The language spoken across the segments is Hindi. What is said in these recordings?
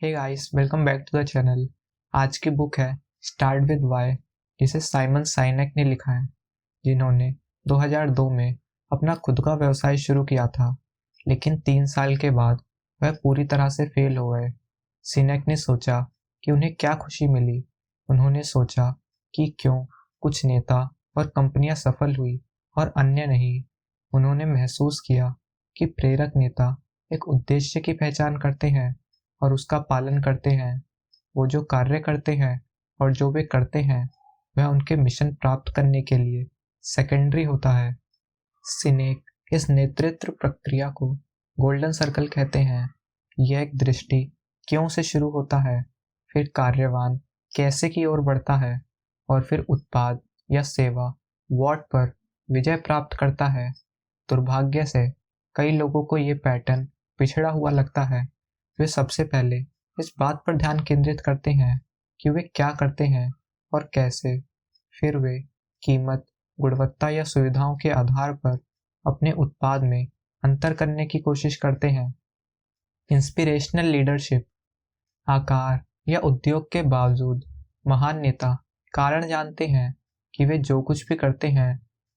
Hey guys, welcome back to the channel. आज की बुक है स्टार्ट विद वाई, जिसे साइमन साइनेक ने लिखा है, जिन्होंने 2002 में अपना खुद का व्यवसाय शुरू किया था, लेकिन 3 साल के बाद वह पूरी तरह से फेल हो गए। सिनेक ने सोचा कि उन्हें क्या खुशी मिली। उन्होंने सोचा कि क्यों कुछ नेता और कंपनियां सफल हुई और अन्य नहीं। उन्होंने महसूस किया कि प्रेरक नेता एक उद्देश्य की पहचान करते हैं और उसका पालन करते हैं। वो जो कार्य करते हैं और जो वे करते हैं वह उनके मिशन प्राप्त करने के लिए सेकेंडरी होता है। सिनेक इस नेतृत्व प्रक्रिया को गोल्डन सर्कल कहते हैं। यह एक दृष्टि क्यों से शुरू होता है, फिर कार्यवान कैसे की ओर बढ़ता है और फिर उत्पाद या सेवा व्हाट पर विजय प्राप्त करता है। दुर्भाग्य से कई लोगों को ये पैटर्न पिछड़ा हुआ लगता है। वे सबसे पहले इस बात पर ध्यान केंद्रित करते हैं कि वे क्या करते हैं और कैसे। फिर वे कीमत, गुणवत्ता या सुविधाओं के आधार पर अपने उत्पाद में अंतर करने की कोशिश करते हैं। Inspirational leadership. आकार या उद्योग के बावजूद महान नेता कारण जानते हैं कि वे जो कुछ भी करते हैं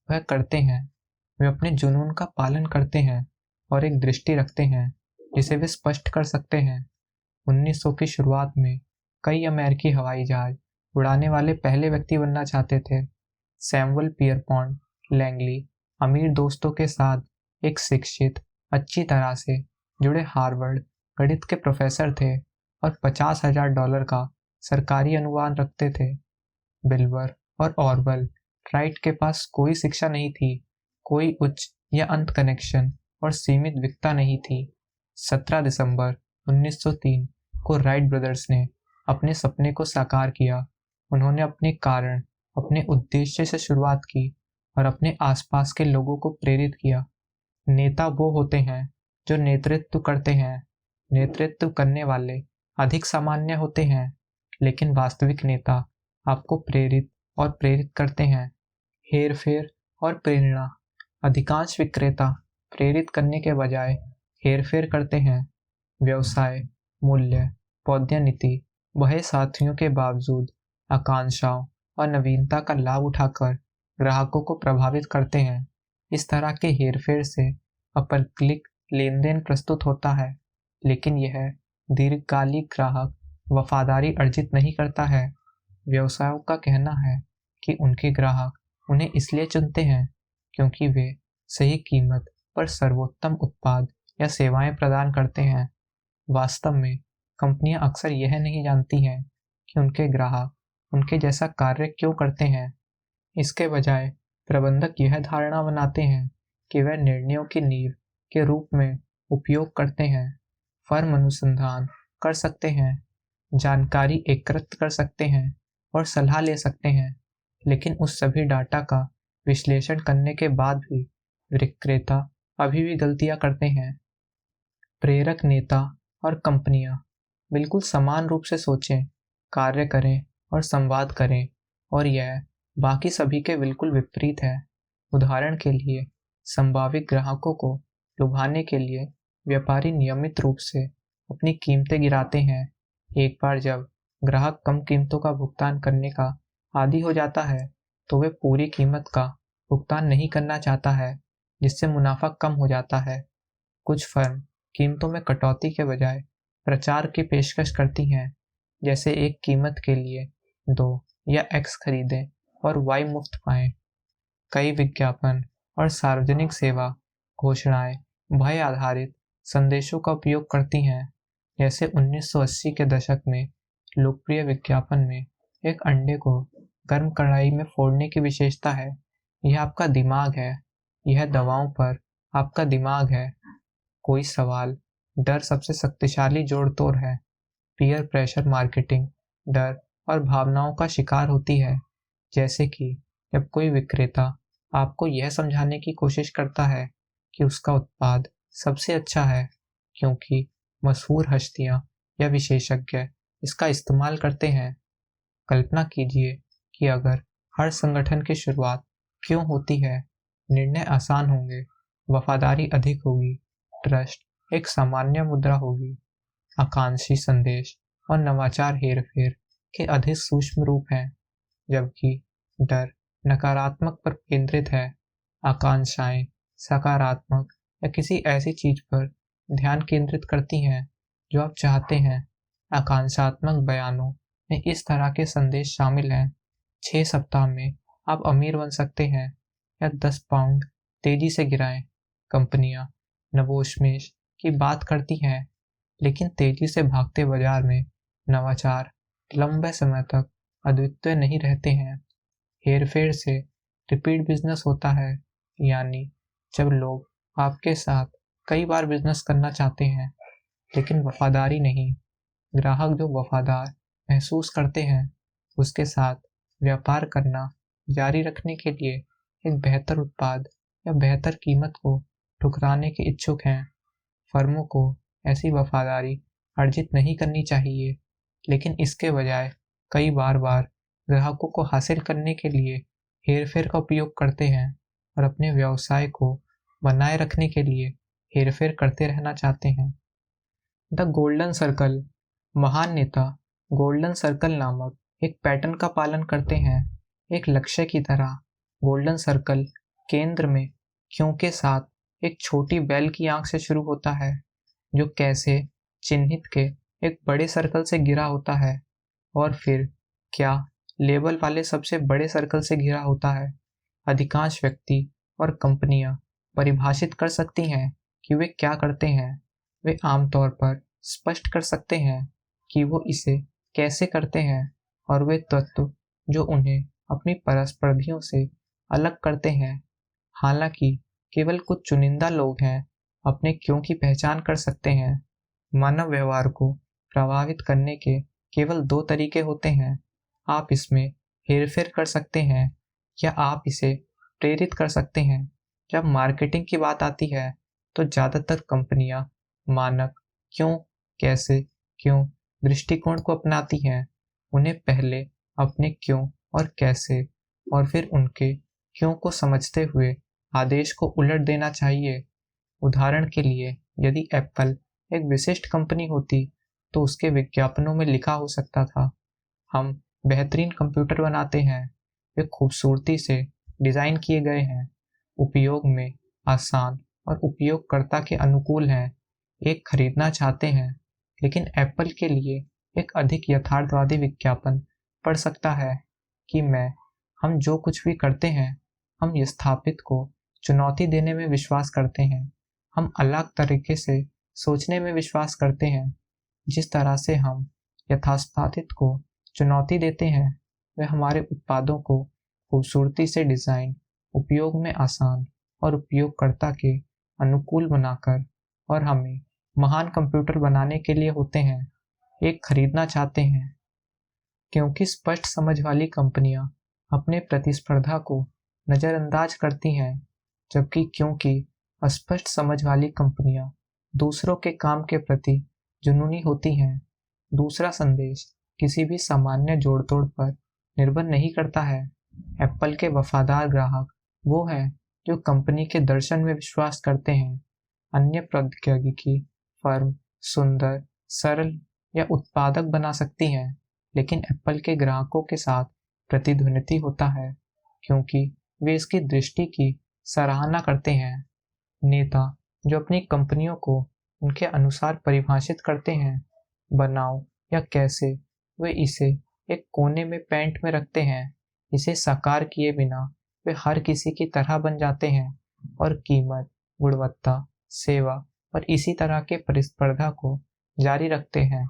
वह करते हैं। वे अपने जुनून का पालन करते हैं और एक दृष्टि रखते हैं जिसे वे स्पष्ट कर सकते हैं। 1900 की शुरुआत में कई अमेरिकी हवाई जहाज उड़ाने वाले पहले व्यक्ति बनना चाहते थे। सैमुअल पियरपॉन्ट लैंगली अमीर दोस्तों के साथ एक शिक्षित, अच्छी तरह से जुड़े हार्वर्ड गणित के प्रोफेसर थे और $50,000 का सरकारी अनुदान रखते थे। बिल्बर और ऑरवेल राइट के पास कोई शिक्षा नहीं थी, कोई उच्च या अंत कनेक्शन और सीमित वित्ता नहीं थी। 17 दिसंबर 1903 को राइट ब्रदर्स ने अपने सपने को साकार किया। उन्होंने अपने कारण, अपने उद्देश्य से शुरुआत की और अपने आसपास के लोगों को प्रेरित किया। नेता वो होते हैं जो नेतृत्व करते हैं। नेतृत्व करने वाले अधिक सामान्य होते हैं, लेकिन वास्तविक नेता आपको प्रेरित और प्रेरित करते हैं। हेरफेर और प्रेरणा। अधिकांश विक्रेता प्रेरित करने के बजाय हेरफेर करते हैं। व्यवसाय, मूल्य, पौद्यनीति, वह साथियों के बावजूद आकांक्षाओं और नवीनता का लाभ उठाकर ग्राहकों को प्रभावित करते हैं। इस तरह के हेरफेर से अप्रचलित लेन देन प्रस्तुत होता है, लेकिन यह दीर्घकालिक ग्राहक वफादारी अर्जित नहीं करता है। व्यवसायों का कहना है कि उनके ग्राहक उन्हें इसलिए चुनते हैं क्योंकि वे सही कीमत पर सर्वोत्तम उत्पाद या सेवाएं प्रदान करते हैं। वास्तव में कंपनियां अक्सर यह नहीं जानती हैं कि उनके ग्राहक उनके जैसा कार्य क्यों करते हैं। इसके बजाय प्रबंधक यह धारणा बनाते हैं कि वह निर्णयों की नींव के रूप में उपयोग करते हैं। फर्म अनुसंधान कर सकते हैं, जानकारी एकत्र कर सकते हैं और सलाह ले सकते हैं, लेकिन उस सभी डाटा का विश्लेषण करने के बाद भी विक्रेता अभी भी गलतियां करते हैं। प्रेरक नेता और कंपनियां बिल्कुल समान रूप से सोचें, कार्य करें और संवाद करें, और यह बाकी सभी के बिल्कुल विपरीत है। उदाहरण के लिए, संभावित ग्राहकों को लुभाने के लिए व्यापारी नियमित रूप से अपनी कीमतें गिराते हैं। एक बार जब ग्राहक कम कीमतों का भुगतान करने का आदी हो जाता है, तो वे पूरी कीमत का भुगतान नहीं करना चाहता है, जिससे मुनाफा कम हो जाता है। कुछ फर्म कीमतों में कटौती के बजाय प्रचार की पेशकश करती हैं, जैसे एक कीमत के लिए 2 या X खरीदें और Y मुफ्त पाएं। कई विज्ञापन और सार्वजनिक सेवा घोषणाएं भय आधारित संदेशों का उपयोग करती हैं, जैसे 1980 के दशक में लोकप्रिय विज्ञापन में एक अंडे को गर्म कढ़ाई में फोड़ने की विशेषता है। यह आपका दिमाग है, यह दवाओं पर आपका दिमाग है। कोई सवाल, डर सबसे शक्तिशाली जोड़ तोड़ है। पीयर प्रेशर मार्केटिंग डर और भावनाओं का शिकार होती है, जैसे कि जब कोई विक्रेता आपको यह समझाने की कोशिश करता है कि उसका उत्पाद सबसे अच्छा है क्योंकि मशहूर हस्तियां या विशेषज्ञ इसका इस्तेमाल करते हैं। कल्पना कीजिए कि अगर हर संगठन की शुरुआत क्यों होती है, निर्णय आसान होंगे, वफादारी अधिक होगी, ट्रस्ट एक सामान्य मुद्रा होगी। आकांक्षी संदेश और नवाचार हेरफेर के अधिक सूक्ष्म रूप हैं, जबकि डर नकारात्मक पर केंद्रित है। आकांक्षाएं सकारात्मक या किसी ऐसी चीज पर ध्यान केंद्रित करती हैं जो आप चाहते हैं। आकांक्षात्मक बयानों में इस तरह के संदेश शामिल हैं: 6 सप्ताह में आप अमीर बन सकते हैं, या 10 पाउंड तेजी से गिराएं। कंपनियां नवोन्मेष की बात करती हैं, लेकिन तेजी से भागते बाजार में नवाचार लंबे समय तक अद्वितीय नहीं रहते हैं। हेरफेर से रिपीट बिजनेस होता है, यानी जब लोग आपके साथ कई बार बिजनेस करना चाहते हैं लेकिन वफादारी नहीं। ग्राहक जो वफादार महसूस करते हैं उसके साथ व्यापार करना जारी रखने के लिए एक बेहतर उत्पाद या बेहतर कीमत को ठुकराने के इच्छुक हैं। फर्मों को ऐसी वफादारी अर्जित नहीं करनी चाहिए, लेकिन इसके बजाय कई बार ग्राहकों को हासिल करने के लिए हेरफेर का उपयोग करते हैं और अपने व्यवसाय को बनाए रखने के लिए हेरफेर करते रहना चाहते हैं। The golden circle. महान नेता गोल्डन सर्कल नामक एक पैटर्न का पालन करते हैं। एक लक्ष्य की तरह गोल्डन सर्कल केंद्र में क्यों के साथ एक छोटी बेल की आंख से शुरू होता है, जो कैसे चिन्हित के एक बड़े सर्कल से घिरा होता है, और फिर क्या लेबल वाले सबसे बड़े सर्कल से घिरा होता है। अधिकांश व्यक्ति और कंपनियां परिभाषित कर सकती हैं कि वे क्या करते हैं। वे आमतौर पर स्पष्ट कर सकते हैं कि वो इसे कैसे करते हैं, और वे तत्व जो उन्हें अपनी प्रतिस्पर्धियों से अलग करते हैं। हालांकि केवल कुछ चुनिंदा लोग हैं अपने क्यों की पहचान कर सकते हैं। मानव व्यवहार को प्रभावित करने के केवल 2 तरीके होते हैं। आप इसमें हेरफेर कर सकते हैं या आप इसे प्रेरित कर सकते हैं। जब मार्केटिंग की बात आती है तो ज़्यादातर कंपनियां मानक क्यों, कैसे, क्यों दृष्टिकोण को अपनाती हैं। उन्हें पहले अपने क्यों और कैसे और फिर उनके क्यों को समझते हुए आदेश को उलट देना चाहिए। उदाहरण के लिए, यदि एप्पल एक विशिष्ट कंपनी होती तो उसके विज्ञापनों में लिखा हो सकता था, हम बेहतरीन कंप्यूटर बनाते हैं, वे खूबसूरती से डिज़ाइन किए गए हैं, उपयोग में आसान और उपयोगकर्ता के अनुकूल हैं, एक खरीदना चाहते हैं। लेकिन एप्पल के लिए एक अधिक यथार्थवादी विज्ञापन पड़ सकता है कि हम जो कुछ भी करते हैं, हम स्थापित को चुनौती देने में विश्वास करते हैं। हम अलग तरीके से सोचने में विश्वास करते हैं। जिस तरह से हम यथास्थापित को चुनौती देते हैं, वे हमारे उत्पादों को खूबसूरती से डिज़ाइन, उपयोग में आसान और उपयोगकर्ता के अनुकूल बनाकर और हमें महान कंप्यूटर बनाने के लिए होते हैं, एक खरीदना चाहते हैं। क्योंकि स्पष्ट समझ वाली कंपनियां अपने प्रतिस्पर्धा को नज़रअंदाज करती हैं, जबकि क्योंकि अस्पष्ट समझ वाली कंपनियां दूसरों के काम के प्रति जुनूनी होती हैं। दूसरा संदेश किसी भी सामान्य जोड़तोड़ पर निर्भर नहीं करता है। एप्पल के वफादार ग्राहक वो हैं जो कंपनी के दर्शन में विश्वास करते हैं। अन्य प्रौद्योगिकी फर्म सुंदर, सरल या उत्पादक बना सकती हैं, लेकिन एप्पल के ग्राहकों के साथ प्रतिध्वनित होता है क्योंकि वे इसकी दृष्टि की सराहना करते हैं। नेता जो अपनी कंपनियों को उनके अनुसार परिभाषित करते हैं, बनाओ या कैसे, वे इसे एक कोने में पेंट में रखते हैं। इसे साकार किए बिना वे हर किसी की तरह बन जाते हैं और कीमत, गुणवत्ता, सेवा और इसी तरह के प्रतिस्पर्धा को जारी रखते हैं।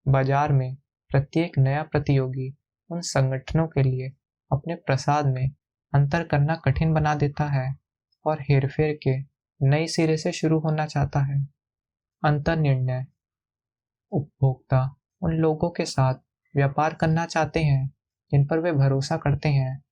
बाजार में प्रत्येक नया प्रतियोगी उन संगठनों के लिए अपने प्रसाद में अंतर करना कठिन बना देता है और हेरफेर के नए सिरे से शुरू होना चाहता है। अंतर निर्णय। उपभोक्ता उन लोगों के साथ व्यापार करना चाहते हैं जिन पर वे भरोसा करते हैं,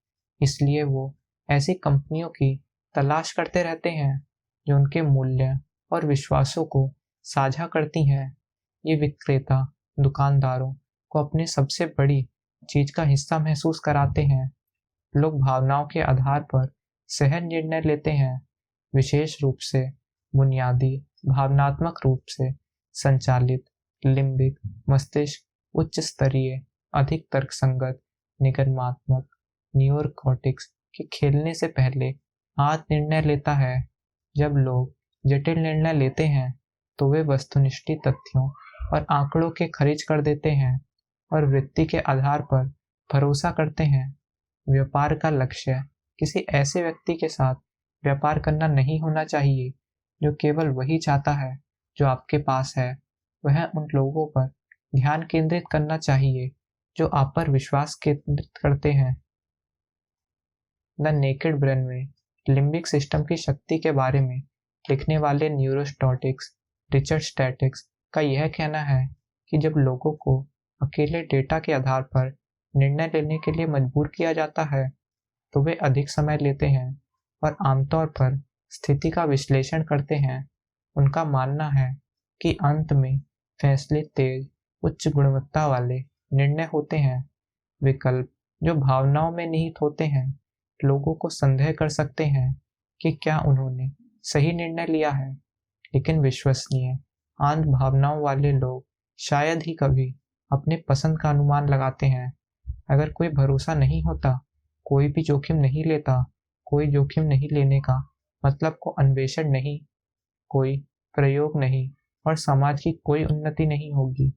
इसलिए वो ऐसी कंपनियों की तलाश करते रहते हैं जो उनके मूल्य और विश्वासों को साझा करती हैं। ये विक्रेता दुकानदारों को अपनी सबसे बड़ी चीज का हिस्सा महसूस कराते हैं। लोग भावनाओं के आधार पर सहज निर्णय लेते हैं, विशेष रूप से बुनियादी भावनात्मक रूप से संचालित लिम्बिक मस्तिष्क उच्च स्तरीय, अधिक तर्कसंगत, निगमनात्मक न्यूरोकॉर्टेक्स के खेलने से पहले आत्म निर्णय लेता है। जब लोग जटिल निर्णय लेते हैं तो वे वस्तुनिष्ठ तथ्यों और आंकड़ों के खरिज कर देते हैं और वृत्ति के आधार पर भरोसा करते हैं। व्यापार का लक्ष्य किसी ऐसे व्यक्ति के साथ व्यापार करना नहीं होना चाहिए जो केवल वही चाहता है जो आपके पास है। वह उन लोगों पर ध्यान केंद्रित करना चाहिए जो आप पर विश्वास केंद्रित करते हैं। द नेकेड ब्रेन में लिम्बिक सिस्टम की शक्ति के बारे में लिखने वाले न्यूरोस्टैटिक्स रिचर्ड स्टैटिक्स का यह कहना है कि जब लोगों को अकेले डेटा के आधार पर निर्णय लेने के लिए मजबूर किया जाता है तो वे अधिक समय लेते हैं और आमतौर पर स्थिति का विश्लेषण करते हैं। उनका मानना है कि अंत में फैसले तेज, उच्च गुणवत्ता वाले निर्णय होते हैं। विकल्प जो भावनाओं में निहित होते हैं लोगों को संदेह कर सकते हैं कि क्या उन्होंने सही निर्णय लिया है, लेकिन विश्वसनीय आंत भावनाओं वाले लोग शायद ही कभी अपने पसंद का अनुमान लगाते हैं। अगर कोई भरोसा नहीं होता, कोई भी जोखिम नहीं लेता। कोई जोखिम नहीं लेने का मतलब को अन्वेषण नहीं, कोई प्रयोग नहीं और समाज की कोई उन्नति नहीं होगी।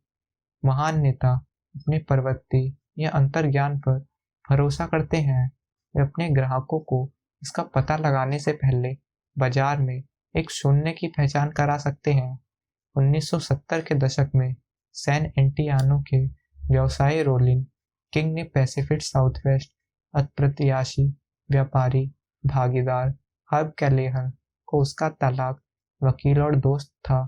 महान नेता अपने प्रवृत्ति या अंतर्ज्ञान पर भरोसा करते हैं। वे अपने ग्राहकों को इसका पता लगाने से पहले बाजार में एक शून्य की पहचान करा सकते हैं। 1970 के दशक में सैन एंटियानो के व्यवसायी रोलिन किंग ने पैसिफिक साउथवेस्ट अप्रत्याशी व्यापारी भागीदार हर्ब कैलेहर को उसका तलाक वकील और दोस्त था।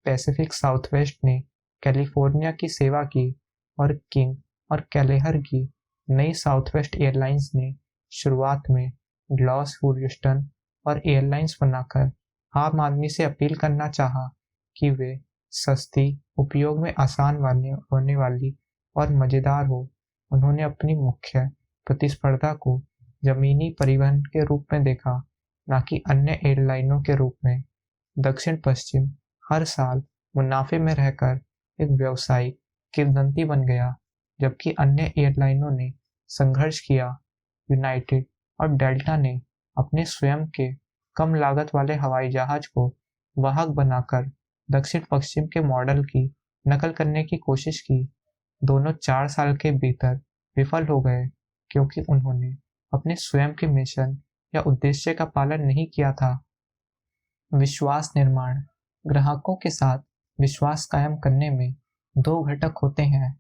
पैसिफिक साउथवेस्ट ने कैलिफोर्निया की सेवा की और किंग और कैलेहर की नई साउथवेस्ट एयरलाइंस ने शुरुआत में ग्लॉस ह्यूस्टन और एयरलाइंस बनाकर आम आदमी से अपील करना चाहा कि वे सस्ती, उपयोग में आसान होने वाली और मज़ेदार हो। उन्होंने अपनी मुख्य प्रतिस्पर्धा को जमीनी परिवहन के रूप में देखा, न कि अन्य एयरलाइनों के रूप में। दक्षिण पश्चिम हर साल मुनाफे में रहकर एक व्यावसायिक किंवदंती बन गया, जबकि अन्य एयरलाइनों ने संघर्ष किया। यूनाइटेड और डेल्टा ने अपने स्वयं के कम लागत वाले हवाई जहाज को वाहक बनाकर दक्षिण पश्चिम के मॉडल की नकल करने की कोशिश की। दोनों 4 साल के भीतर विफल हो गए क्योंकि उन्होंने अपने स्वयं के मिशन या उद्देश्य का पालन नहीं किया था। विश्वास निर्माण। ग्राहकों के साथ विश्वास कायम करने में 2 घटक होते हैं।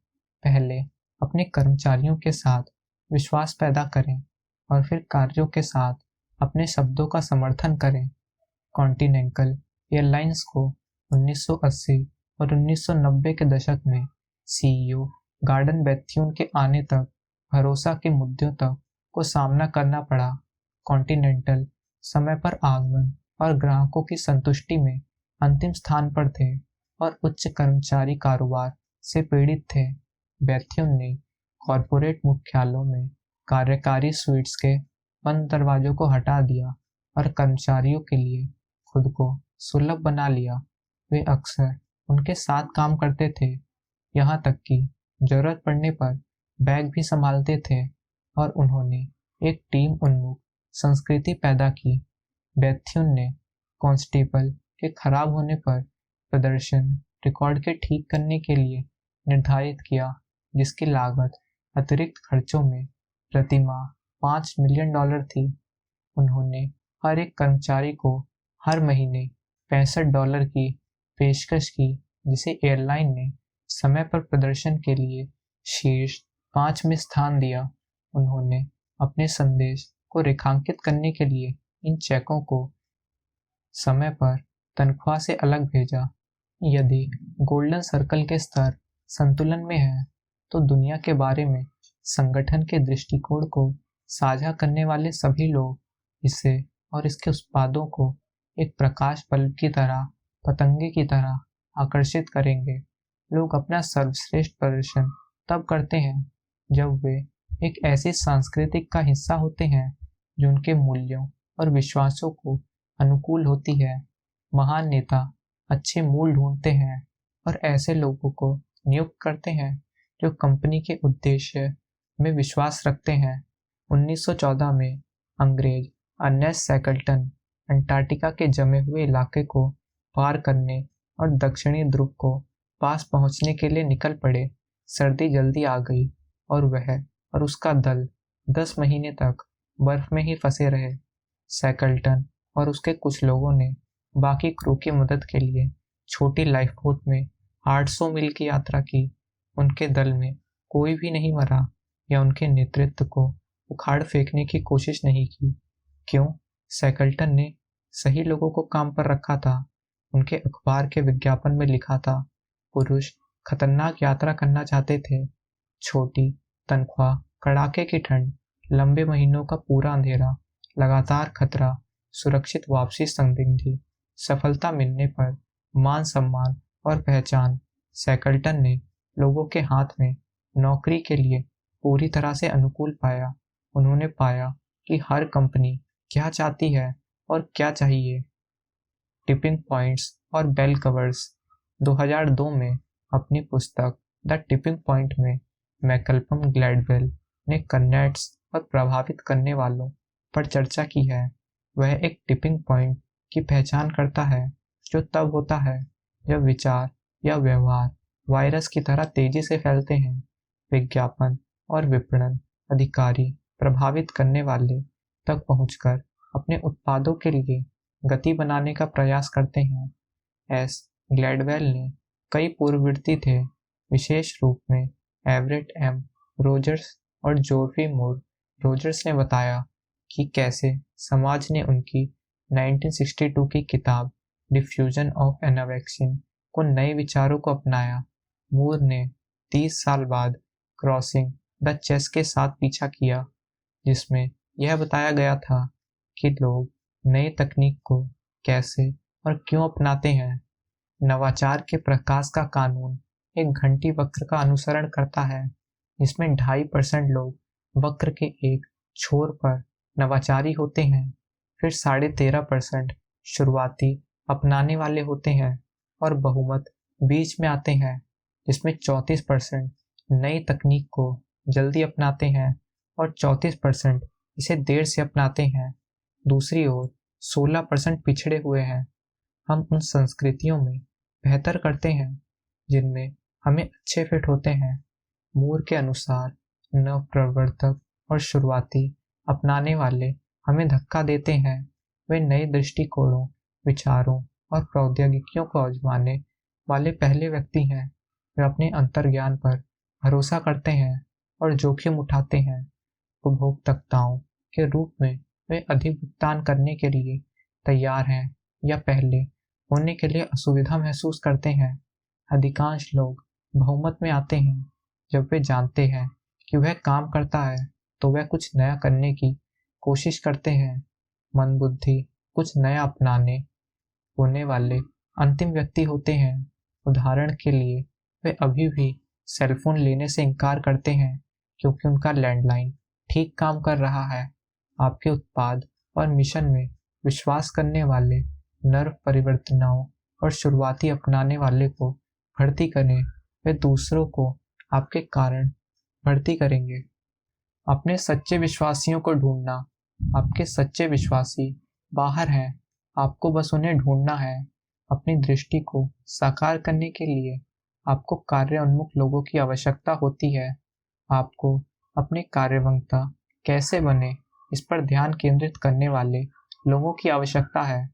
पहले अपने कर्मचारियों के साथ विश्वास पैदा करें और फिर कार्यों के साथ अपने शब्दों का समर्थन करें। कॉन्टिनेंटल एयरलाइंस को 1980 और 1990 के दशक में सीईओ गॉर्डन बेथ्यून के आने तक भरोसा के मुद्दों तक को सामना करना पड़ा। कॉन्टिनेंटल समय पर आगमन और ग्राहकों की संतुष्टि में अंतिम स्थान पर थे और उच्च कर्मचारी कारोबार से पीड़ित थे। बेथ्यून ने कॉरपोरेट मुख्यालयों में कार्यकारी स्वीट्स के बंद दरवाजों को हटा दिया और कर्मचारियों के लिए खुद को सुलभ बना लिया। वे अक्सर उनके साथ काम करते थे, यहाँ तक कि जरूरत पड़ने पर बैग भी संभालते थे, और उन्होंने एक टीम उन्मुख संस्कृति पैदा की। बेथ्यून ने कांस्टेबल के खराब होने पर प्रदर्शन रिकॉर्ड के ठीक करने के लिए निर्धारित किया, जिसकी लागत अतिरिक्त खर्चों में प्रति माह $5 मिलियन थी। उन्होंने हर एक कर्मचारी को हर महीने $65 की पेशकश की, जिसे एयरलाइन ने समय पर प्रदर्शन के लिए शीर्ष 5 में स्थान दिया। उन्होंने अपने संदेश को रेखांकित करने के लिए इन चेकों को समय पर तनख्वाह से अलग भेजा। यदि गोल्डन सर्कल के स्तर संतुलन में है तो दुनिया के बारे में संगठन के दृष्टिकोण को साझा करने वाले सभी लोग इसे और इसके उत्पादों को एक प्रकाश बल्ब की तरह, पतंगे की तरह आकर्षित करेंगे। लोग अपना सर्वश्रेष्ठ प्रदर्शन तब करते हैं जब वे एक ऐसी सांस्कृतिक का हिस्सा होते हैं जो उनके मूल्यों और विश्वासों को अनुकूल होती है। महान नेता अच्छे मूल ढूंढते हैं और ऐसे लोगों को नियुक्त करते हैं जो कंपनी के उद्देश्य में विश्वास रखते हैं। 1914 में अंग्रेज अर्नेस्ट शैकल्टन अंटार्कटिका के जमे हुए इलाके को पार करने और दक्षिणी ध्रुव को पास पहुंचने के लिए निकल पड़े। सर्दी जल्दी आ गई और वह और उसका दल 10 महीने तक बर्फ में ही फंसे रहे। शैकल्टन और उसके कुछ लोगों ने बाकी क्रू की मदद के लिए छोटी लाइफ बोट में 800 मील की यात्रा की। उनके दल में कोई भी नहीं मरा या उनके नेतृत्व को उखाड़ फेंकने की कोशिश नहीं की। क्यों? शैकल्टन ने सही लोगों को काम पर रखा था। उनके अखबार के विज्ञापन में लिखा था, पुरुष खतरनाक यात्रा करना चाहते थे। छोटी तनख्वाह, कड़ाके की ठंड, लंबे महीनों का पूरा अंधेरा, लगातार खतरा, सुरक्षित वापसी संदिग्ध, सफलता मिलने पर मान सम्मान और पहचान। शैकल्टन ने लोगों के हाथ में नौकरी के लिए पूरी तरह से अनुकूल पाया। उन्होंने पाया कि हर कंपनी क्या चाहती है और क्या चाहिए। टिपिंग पॉइंट्स और बेल कवर्स। 2002 में अपनी पुस्तक द टिपिंग पॉइंट में मैकल्पम ग्लैडवेल ने कर्नेट्स और प्रभावित करने वालों पर चर्चा की है। वह एक टिपिंग पॉइंट की पहचान करता है जो तब होता है जब विचार या व्यवहार वायरस की तरह तेजी से फैलते हैं। विज्ञापन और विपणन अधिकारी प्रभावित करने वाले तक पहुंचकर अपने उत्पादों के लिए गति बनाने का प्रयास करते हैं। एस ग्लैडवेल ने कई पूर्ववर्ती थे, विशेष रूप में एवरेट एम रोजर्स और जोफी मूर। रोजर्स ने बताया कि कैसे समाज ने उनकी 1962 की किताब डिफ्यूजन ऑफ एन वैक्सीन को नए विचारों को अपनाया। मूर ने 30 साल बाद क्रॉसिंग द चेस के साथ पीछा किया, जिसमें यह बताया गया था कि लोग नई तकनीक को कैसे और क्यों अपनाते हैं। नवाचार के प्रकाश का कानून एक घंटी वक्र का अनुसरण करता है, जिसमें 2.5% लोग वक्र के एक छोर पर नवाचारी होते हैं, फिर 13.5% शुरुआती अपनाने वाले होते हैं और बहुमत बीच में आते हैं, जिसमें 34% नई तकनीक को जल्दी अपनाते हैं और 34% इसे देर से अपनाते हैं। दूसरी ओर 16% पिछड़े हुए हैं। हम उन संस्कृतियों में बेहतर करते हैं जिनमें हमें अच्छे फिट होते हैं। मूर के अनुसार नवप्रवर्तक और शुरुआती अपनाने वाले हमें धक्का देते हैं। वे नए दृष्टिकोणों, विचारों और प्रौद्योगिकियों को आजमाने वाले पहले व्यक्ति हैं। वे अपने अंतर्ज्ञान पर भरोसा करते हैं और जोखिम उठाते हैं। उपभोक्ताओं के रूप में वे अधिक भुगतान करने के लिए तैयार हैं या पहले होने के लिए असुविधा महसूस करते हैं। अधिकांश लोग बहुमत में आते हैं जब वे जानते हैं कि वह काम करता है, तो वह कुछ नया करने की कोशिश करते हैं। मंदबुद्धि कुछ नया अपनाने होने वाले अंतिम व्यक्ति होते हैं। उदाहरण के लिए, वे अभी भी सेलफोन लेने से इनकार करते हैं क्योंकि उनका लैंडलाइन ठीक काम कर रहा है। आपके उत्पाद और मिशन में विश्वास करने वाले नर्व परिवर्तनों और शुरुआती अपनाने वाले को भर्ती करें। वे दूसरों को आपके कारण भर्ती करेंगे। अपने सच्चे विश्वासियों को ढूंढना। आपके सच्चे विश्वासी बाहर हैं, आपको बस उन्हें ढूंढना है। अपनी दृष्टि को साकार करने के लिए आपको कार्य उन्मुख लोगों की आवश्यकता होती है। आपको अपने कार्यवंता कैसे बने, इस पर ध्यान केंद्रित करने वाले लोगों की आवश्यकता है।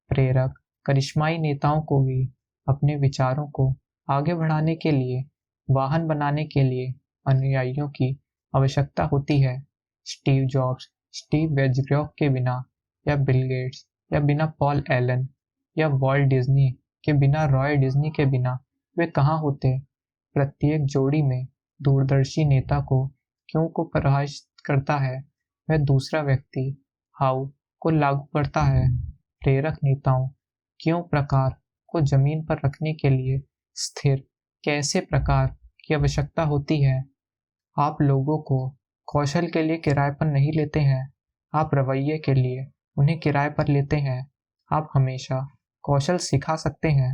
प्रेरक करिश्माई नेताओं को भी अपने विचारों को आगे बढ़ाने के लिए वाहन बनाने के लिए अनुयायियों की आवश्यकता होती है। स्टीव जॉब्स, स्टीव वेजग्रॉफ के बिना, या बिल गेट्स या बिना पॉल एलन, या वॉल्ट डिज्नी के बिना रॉय डिज्नी के बिना वे कहाँ होते। प्रत्येक जोड़ी में दूरदर्शी नेता को क्यों को परिभाषित करता है, वह दूसरा व्यक्ति हाउ को लागू करता है। प्रेरक नेताओं क्यों प्रकार को जमीन पर रखने के लिए स्थिर कैसे प्रकार की आवश्यकता होती है। आप लोगों को कौशल के लिए किराए पर नहीं लेते हैं, आप रवैये के लिए उन्हें किराए पर लेते हैं। आप हमेशा कौशल सिखा सकते हैं।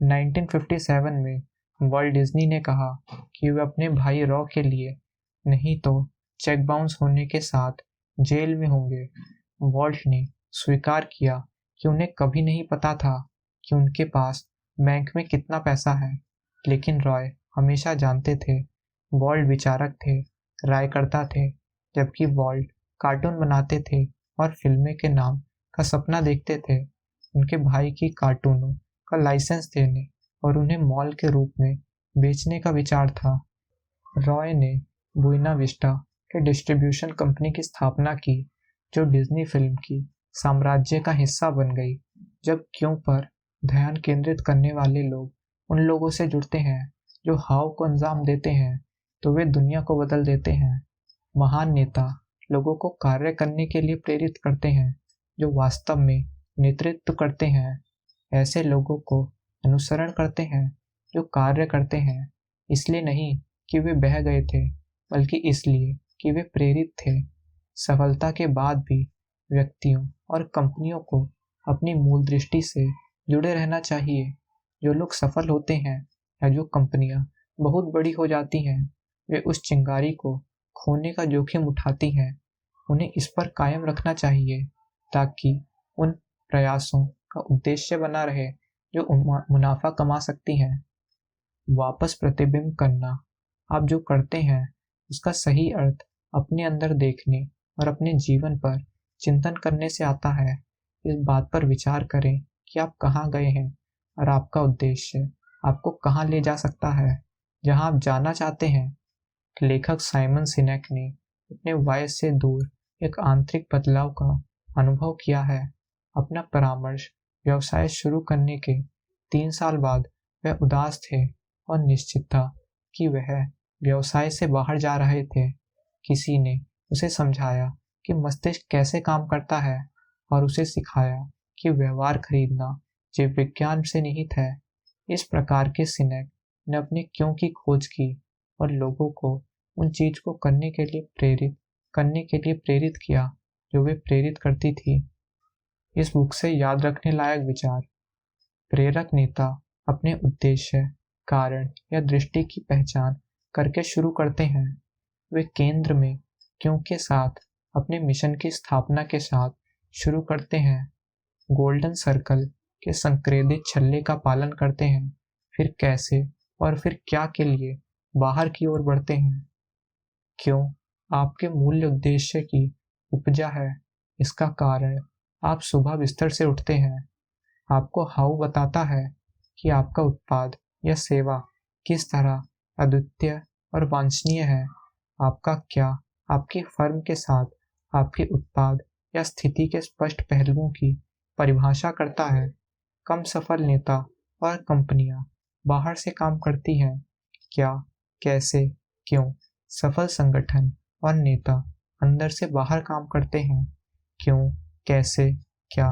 1957 में वर्ल्ट डिज्नी ने कहा कि वे अपने भाई रॉ के लिए नहीं तो चेक बाउंस होने के साथ जेल में होंगे। वॉल्ट ने स्वीकार किया कि उन्हें कभी नहीं पता था कि उनके पास बैंक में कितना पैसा है, लेकिन रॉय हमेशा जानते थे। वॉल्ट विचारक थे, रायकर्ता थे, जबकि वॉल्ट कार्टून बनाते थे और फिल्में के नाम का सपना देखते थे। उनके भाई की कार्टूनों का लाइसेंस देने और उन्हें मॉल के रूप में बेचने का विचार था। रॉय ने बुएना विस्टा के डिस्ट्रीब्यूशन कंपनी की स्थापना की, जो डिज्नी फिल्म की साम्राज्य का हिस्सा बन गई। जब क्यों पर ध्यान केंद्रित करने वाले लोग उन लोगों से जुड़ते हैं जो हाव को अंजाम देते हैं, तो वे दुनिया को बदल देते हैं। महान नेता लोगों को कार्य करने के लिए प्रेरित करते हैं जो वास्तव में नेतृत्व करते हैं। ऐसे लोगों को अनुसरण करते हैं जो कार्य करते हैं, इसलिए नहीं कि वे बह गए थे, बल्कि इसलिए कि वे प्रेरित थे। सफलता के बाद भी व्यक्तियों और कंपनियों को अपनी मूल दृष्टि से जुड़े रहना चाहिए। जो लोग सफल होते हैं या जो कंपनियां बहुत बड़ी हो जाती हैं, वे उस चिंगारी को खोने का जोखिम उठाती हैं। उन्हें इस पर कायम रखना चाहिए ताकि उन प्रयासों का उद्देश्य बना रहे जो मुनाफा कमा सकती हैं। वापस प्रतिबिंब करना, आप जो करते हैं उसका सही अर्थ अपने अंदर देखने और अपने जीवन पर चिंतन करने से आता है। इस बात पर विचार करें कि आप कहाँ गए हैं और आपका उद्देश्य आपको कहाँ ले जा सकता है, जहाँ आप जाना चाहते हैं। लेखक साइमन सिनेक ने अपने वाय से दूर एक आंतरिक बदलाव का अनुभव किया है। अपना परामर्श व्यवसाय शुरू करने के 3 साल बाद वह उदास थे और निश्चित था कि वह व्यवसाय से बाहर जा रहे थे। किसी ने उसे समझाया कि मस्तिष्क कैसे काम करता है और उसे सिखाया कि व्यवहार खरीदना जीव विज्ञान से निहित है। इस प्रकार के सिनेक ने अपने क्यों की खोज की और लोगों को उन चीज को करने के लिए प्रेरित किया जो वे प्रेरित करती थी। इस बुक से याद रखने लायक विचार: प्रेरक नेता अपने उद्देश्य, कारण या दृष्टि की पहचान करके शुरू करते हैं। वे केंद्र में क्यों के साथ अपने मिशन की स्थापना के साथ शुरू करते हैं। गोल्डन सर्कल के संक्रेदित छल्ले का पालन करते हैं, फिर कैसे और फिर क्या के लिए बाहर की ओर बढ़ते हैं। क्यों आपके मूल्य उद्देश्य की उपजा है। इसका कारण आप सुबह बिस्तर से उठते हैं। आपको हाउ बताता है कि आपका उत्पाद या सेवा किस तरह अद्वितीय और वांछनीय है। आपका क्या आपकी फर्म के साथ आपके उत्पाद या स्थिति के स्पष्ट पहलुओं की परिभाषा करता है। कम सफल नेता और कंपनियां बाहर से काम करती हैं। क्या, कैसे, क्यों सफल संगठन और नेता अंदर से बाहर काम करते हैं। क्यों, कैसे, क्या।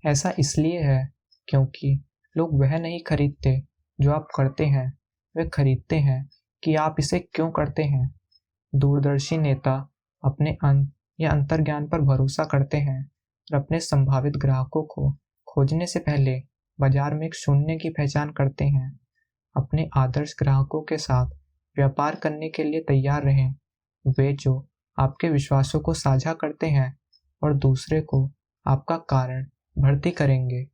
ऐसा इसलिए है क्योंकि लोग वह नहीं खरीदते जो आप करते हैं, वे खरीदते हैं कि आप इसे क्यों करते हैं। दूरदर्शी नेता अपने अंत या अंतर्ज्ञान पर भरोसा करते हैं और अपने संभावित ग्राहकों को खोजने से पहले बाजार में एक शून्य की पहचान करते हैं। अपने आदर्श ग्राहकों के साथ व्यापार करने के लिए तैयार रहें, वे जो आपके विश्वासों को साझा करते हैं और दूसरे को आपका कारण भर्ती करेंगे।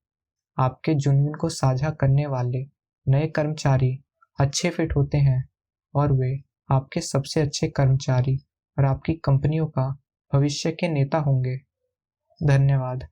आपके जुनून को साझा करने वाले नए कर्मचारी अच्छे फिट होते हैं और वे आपके सबसे अच्छे कर्मचारी और आपकी कंपनियों का भविष्य के नेता होंगे। धन्यवाद।